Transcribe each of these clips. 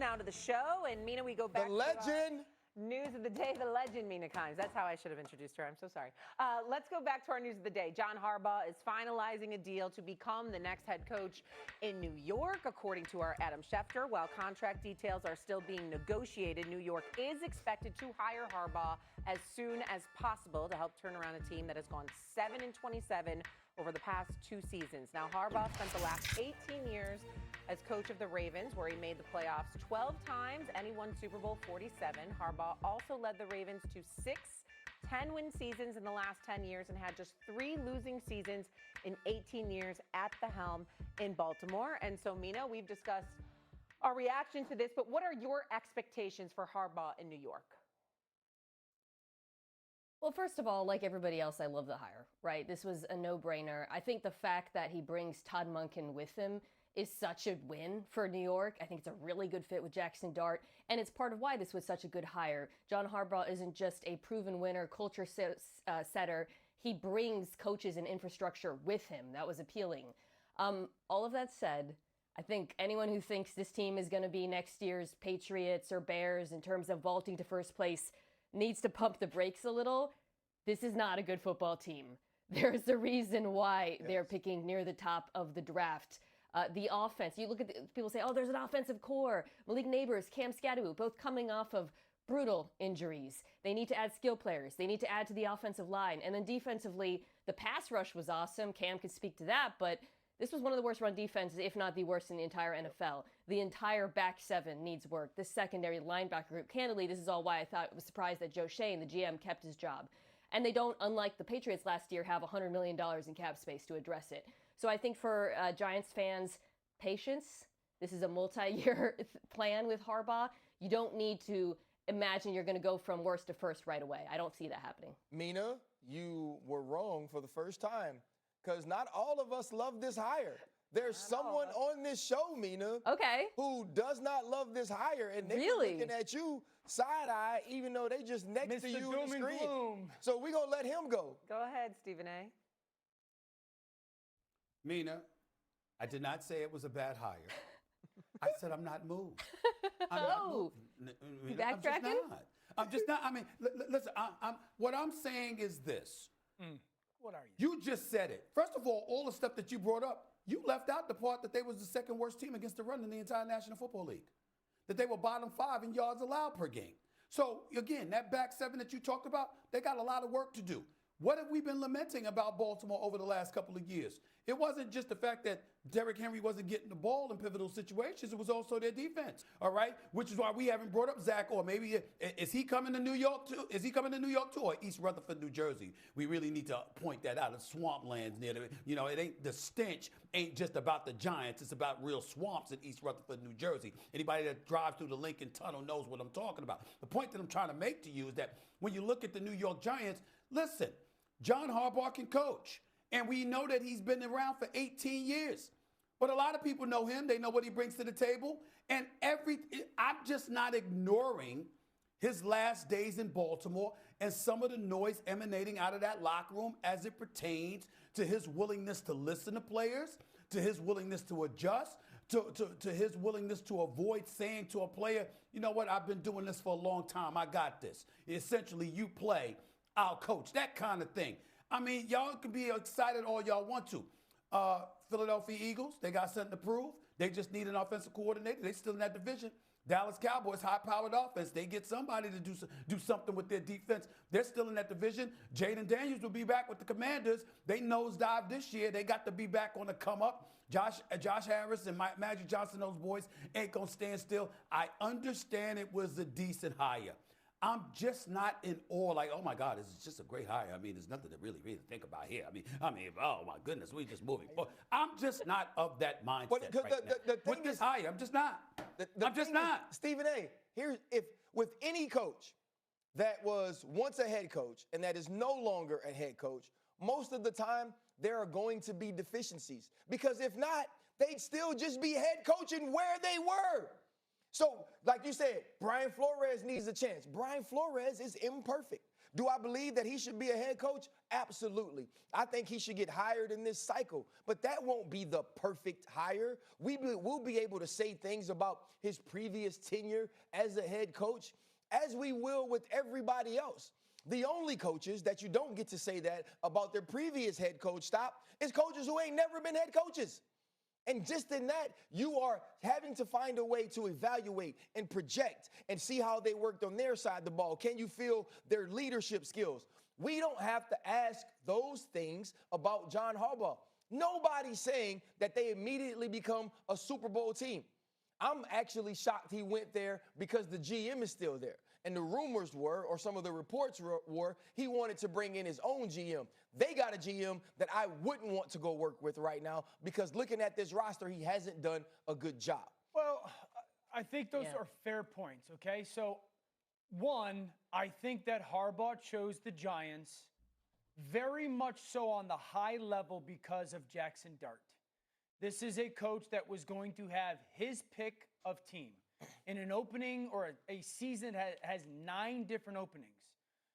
now to the show. And Mina, we go back The legend. News of the day, the legend, Mina Kimes. That's how I should have introduced her. I'm so sorry. Let's go back to our news of the day. John Harbaugh is finalizing a deal to become the next head coach in New York, according to our Adam Schefter. While contract details are still being negotiated, New York is expected to hire Harbaugh as soon as possible to help turn around a team that has gone 7-27 over the past 2 seasons. Now, Harbaugh spent the last 18 years as coach of the Ravens, where he made the playoffs 12 times and he won Super Bowl 47. Harbaugh also led the Ravens to 6 10-win seasons in the last 10 years and had just 3 losing seasons in 18 years at the helm in Baltimore. And so, Mina, we've discussed our reaction to this, but what are your expectations for Harbaugh in New York? Well, first of all, like everybody else, I love the hire, right? This was a no-brainer. I think the fact that he brings Todd Monken with him is such a win for New York. I think it's a really good fit with Jackson Dart, and it's part of why this was such a good hire. John Harbaugh isn't just a proven winner, culture setter. He brings coaches and infrastructure with him. That was appealing. All of that said, I think anyone who thinks this team is going to be next year's Patriots or Bears in terms of vaulting to first place needs to pump the brakes a little. This is not a good football team. There's a reason why they're picking near the top of the draft. The offense, you look at people say, oh, there's an offensive core. Malik Neighbors, Cam Skadoo, both coming off of brutal injuries. They need to add skill players. They need to add to the offensive line. And then defensively, the pass rush was awesome. Cam could speak to that, but this was one of the worst run defenses, if not the worst in the entire NFL. The entire back seven needs work. The secondary linebacker group. Candidly, this is all why I was surprised that Joe Shane, the GM, kept his job. And they don't, unlike the Patriots last year, have $100 million in cap space to address it. So I think for Giants fans, patience. This is a multi-year plan with Harbaugh. You don't need to imagine you're going to go from worst to first right away. I don't see that happening. Mina, you were wrong for the first time because not all of us love this hire. There's someone on this show, Mina, who does not love this hire, and they're looking at you side-eye, even though they just next to you on the screen. So we're going to let him go. Go ahead, Stephen A. Mina, I did not say it was a bad hire. I said I'm not moved. I'm not moved. Backtracking? I'm just not. I mean, listen, what I'm saying is this. What are you? You just said it. First of all the stuff that you brought up, you left out the part that they was the second worst team against the run in the entire National Football League. That they were bottom 5 in yards allowed per game. So, again, that back seven that you talked about, they got a lot of work to do. What have we been lamenting about Baltimore over the last couple of years? It wasn't just the fact that Derrick Henry wasn't getting the ball in pivotal situations. It was also their defense, all right? Which is why we haven't brought up Zach, or maybe is he coming to New York too? Is he coming to New York too, or East Rutherford, New Jersey? We really need to point that out. The swamplands near the, it ain't the stench ain't just about the Giants. It's about real swamps in East Rutherford, New Jersey. Anybody that drives through the Lincoln Tunnel knows what I'm talking about. The point that I'm trying to make to you is that when you look at the New York Giants, listen, John Harbaugh can coach. And we know that he's been around for 18 years. But a lot of people know him. They know what he brings to the table. And I'm just not ignoring his last days in Baltimore and some of the noise emanating out of that locker room as it pertains to his willingness to listen to players, to his willingness to adjust, to his willingness to avoid saying to a player, you know what, I've been doing this for a long time. I got this. Essentially, you play, I'll coach, that kind of thing. I mean, y'all can be excited all y'all want to. Philadelphia Eagles, they got something to prove. They just need an offensive coordinator. They still in that division. Dallas Cowboys, high-powered offense. They get somebody to do something with their defense. They're still in that division. Jaden Daniels will be back with the Commanders. They nosedived this year. They got to be back on the come-up. Josh Harris and Magic Johnson, those boys ain't going to stand still. I understand it was a decent hire. I'm just not in awe, like, oh, my God, this is just a great hire. I mean, there's nothing to really think about here. I mean, oh, my goodness, we just moving forward. I'm just not of that mindset with this hire, I'm just not. I'm just not. Stephen A., if with any coach that was once a head coach and that is no longer a head coach, most of the time there are going to be deficiencies. Because if not, they'd still just be head coaching where they were. So, like you said, Brian Flores needs a chance. Brian Flores is imperfect. Do I believe that he should be a head coach? Absolutely. I think he should get hired in this cycle, but that won't be the perfect hire. We'll be able to say things about his previous tenure as a head coach, as we will with everybody else. The only coaches that you don't get to say that about their previous head coach, is coaches who ain't never been head coaches. And just in that, you are having to find a way to evaluate and project and see how they worked on their side of the ball. Can you feel their leadership skills? We don't have to ask those things about John Harbaugh. Nobody's saying that they immediately become a Super Bowl team. I'm actually shocked he went there because the GM is still there. And the rumors were, or some of the reports were, he wanted to bring in his own GM. They got a GM that I wouldn't want to go work with right now because looking at this roster, he hasn't done a good job. Well, I think those are fair points, okay? So, one, I think that Harbaugh chose the Giants very much so on the high level because of Jackson Dart. This is a coach that was going to have his pick of team. In an opening or a season has 9 different openings.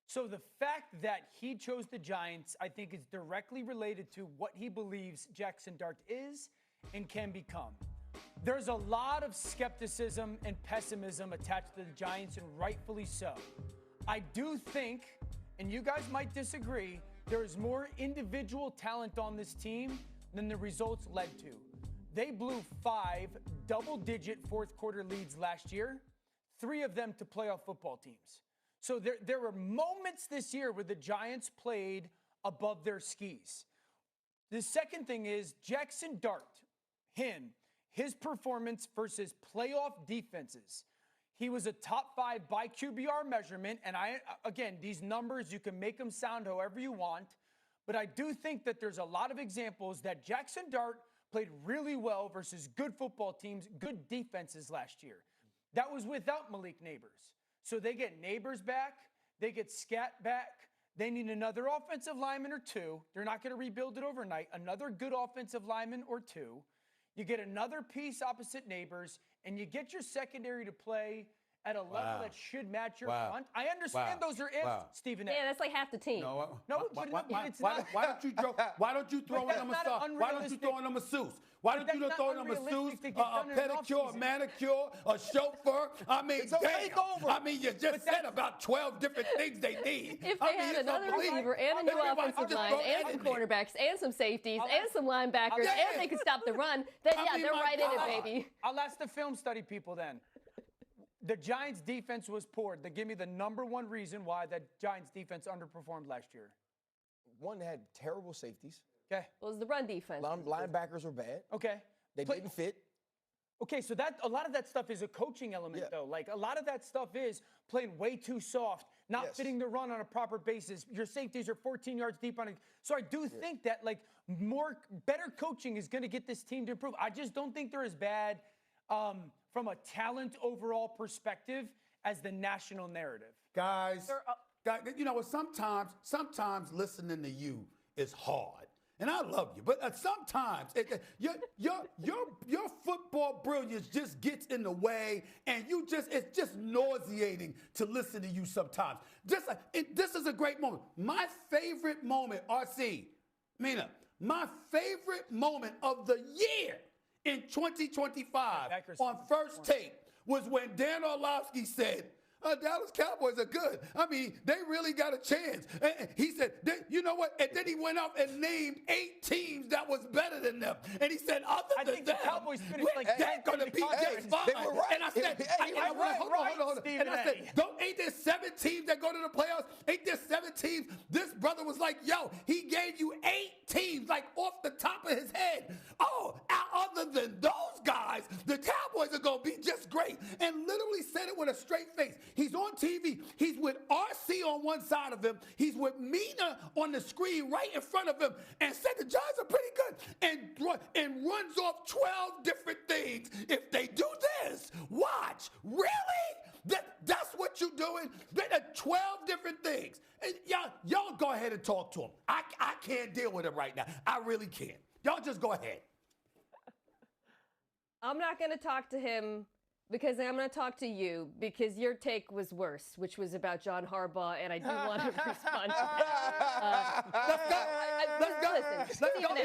So the fact that he chose the Giants, I think, is directly related to what he believes Jackson Dart is and can become. There's a lot of skepticism and pessimism attached to the Giants, and rightfully so. I do think, and you guys might disagree, there is more individual talent on this team than the results led to. They blew 5 double-digit fourth-quarter leads last year, 3 of them to playoff football teams. So there were moments this year where the Giants played above their skis. The second thing is Jackson Dart, his performance versus playoff defenses. He was a top 5 by QBR measurement, and again, these numbers, you can make them sound however you want, but I do think that there's a lot of examples that Jackson Dart played really well versus good football teams, good defenses last year. That was without Malik Neighbors. So they get Neighbors back, they get Scat back, they need another offensive lineman or 2. They're not going to rebuild it overnight. Another good offensive lineman or 2. You get another piece opposite Neighbors, and you get your secondary to play at a level that should match your front. I understand those are ifs, Stephen A. Yeah, that's like half the team. It's not. Why don't you throw in a masseuse? Why don't you throw in a masseuse, a pedicure, a manicure, a chauffeur? I mean, I mean, you just said about 12 different things they need. If they had another receiver and a new offensive line and some cornerbacks and some safeties and some linebackers and they could stop the run, then they're right in it, baby. I'll ask the film study people then. The Giants' defense was poor. They give me the number one reason why the Giants' defense underperformed last year. One, they had terrible safeties. Okay. Well, it was the run defense. Linebackers were bad. Okay. They didn't fit. Okay, so a lot of that stuff is a coaching element, though. Like, a lot of that stuff is playing way too soft, not fitting the run on a proper basis. Your safeties are 14 yards deep on it. So I do think that, like, better coaching is going to get this team to improve. I just don't think they're as bad from a talent overall perspective as the national narrative. Guys, you know what? Sometimes listening to you is hard. And I love you, but sometimes your football brilliance just gets in the way, and it's just nauseating to listen to you sometimes. This is a great moment. My favorite moment, RC, Mina, my favorite moment of the year in 2025 on First Take was when Dan Orlovsky said, Dallas Cowboys are good. I mean, they really got a chance. And he said, you know what? And then he went up and named 8 teams that was better than them. And he said, I think the Cowboys finished like that's going to be just fine. They were right. And I said, hold on. And I said, ain't there 7 teams that go to the playoffs? Ain't there 7 teams? This brother was like, yo, he gave you 8 teams, like off the top of his head. Oh, other than those guys, the Cowboys are going to be just great. And literally said it with a straight face. He's on TV. He's with RC on one side of him. He's with Mina on the screen right in front of him and said the Giants are pretty good and runs off 12 different things. If they do this, watch. Really? That's what you're doing? 12 different things. And y'all go ahead and talk to him. I can't deal with him right now. I really can't. Y'all just go ahead. I'm not going to talk to him Because I'm going to talk to you because your take was worse, which was about John Harbaugh, and I do want to respond to that. Let's go. Listen, Stephen,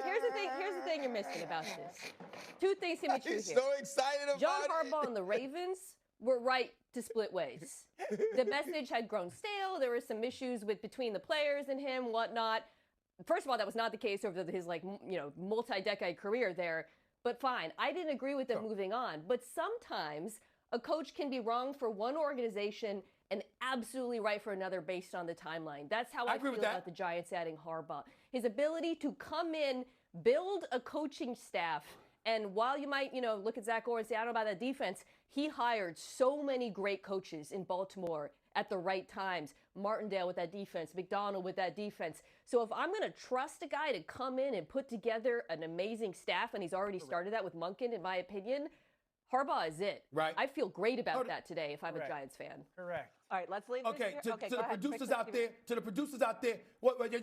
here's the thing you're missing about this. Two things can be true here. He's so excited about John it. Harbaugh and the Ravens were right to split ways. The message had grown stale. There were some issues between the players and him, whatnot. First of all, that was not the case over his multi-decade career there. But fine, I didn't agree with them moving on. But sometimes a coach can be wrong for one organization and absolutely right for another based on the timeline. That's how I feel about the Giants adding Harbaugh. His ability to come in, build a coaching staff, and while you might, look at Zach Orr and say, I don't know about that defense, he hired so many great coaches in Baltimore at the right times. Martindale with that defense, McDonald with that defense. So if I'm going to trust a guy to come in and put together an amazing staff, and he's already started that with Monken, in my opinion, Harbaugh is it. Right. I feel great about that today if I'm a Giants fan. Correct. All right, let's leave Okay, this to the producers out there,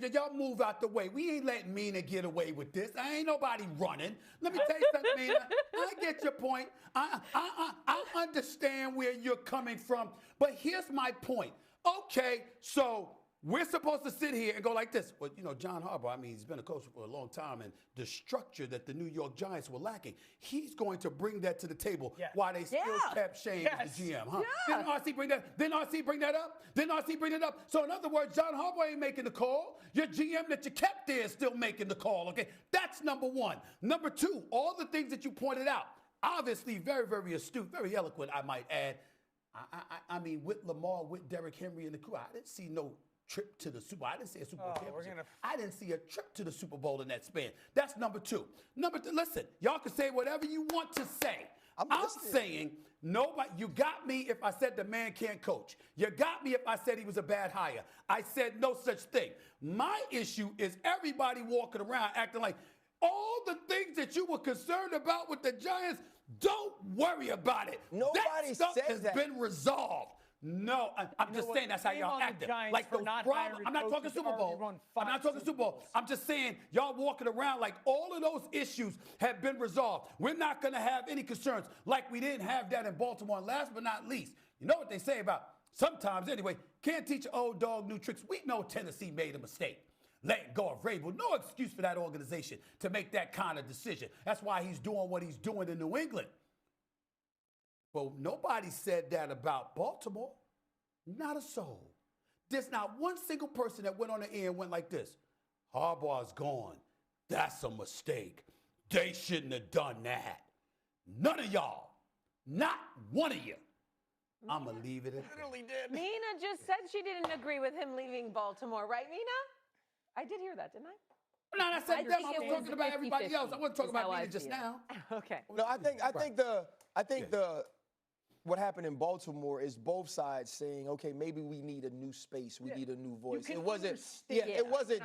y'all move out the way. We ain't letting Mina get away with this. Ain't nobody running. Let me tell you something, Mina. I get your point. I understand where you're coming from, but here's my point. Okay, so we're supposed to sit here and go like this. Well, John Harbaugh, he's been a coach for a long time, and the structure that the New York Giants were lacking, he's going to bring that to the table while they still kept Shane as the GM, huh? Didn't RC bring that? Didn't RC bring that up? Didn't RC bring it up? So in other words, John Harbaugh ain't making the call. Your GM that you kept there is still making the call, okay? That's number one. Number two, all the things that you pointed out, obviously very, very astute, very eloquent, I might add. I mean, with Lamar, with Derrick Henry and the crew, I didn't see no trip to the Super Bowl. I didn't see a Super Bowl championship. I didn't see a trip to the Super Bowl in that span. That's number two. Number three, listen, y'all can say whatever you want to say. I'm saying nobody, you got me if I said the man can't coach. You got me if I said he was a bad hire. I said no such thing. My issue is everybody walking around acting like all the things that you were concerned about with the Giants, don't worry about it. Nobody that stuff said has been resolved. No, I'm just saying that's how y'all acting. Like those problems. I'm not talking Super Bowl. I'm not talking Super Bowl. I'm just saying y'all walking around like all of those issues have been resolved. We're not going to have any concerns like we didn't have that in Baltimore. And last but not least, you know what they say about sometimes anyway, can't teach an old dog new tricks. We know Tennessee made a mistake. Letting go of Rabel. No excuse for that organization to make that kind of decision. That's why he's doing what he's doing in New England. But nobody said that about Baltimore. Not a soul. There's not one single person that went on the air and went like this. Harbaugh's gone. That's a mistake. They shouldn't have done that. None of y'all. Not one of you. I'm going to leave it at that. Mina just said she didn't agree with him leaving Baltimore, right, Mina? I did hear that, didn't I? No, I said that. I was talking about everybody else. I wasn't talking about Mina just now. Okay. No, I think what happened in Baltimore is both sides saying, okay, maybe we need a new space, we need a new voice. It wasn't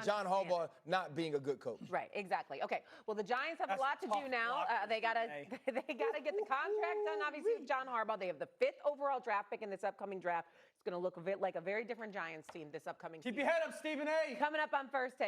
John Harbaugh not being a good coach. Right, exactly. Okay. Well, the Giants have a lot to do now. They gotta get the contract done. Obviously, with John Harbaugh, they have the 5th overall draft pick in this upcoming draft. It's going to look a bit like a very different Giants team this upcoming season. Keep your head up, Stephen A. Coming up on First Take.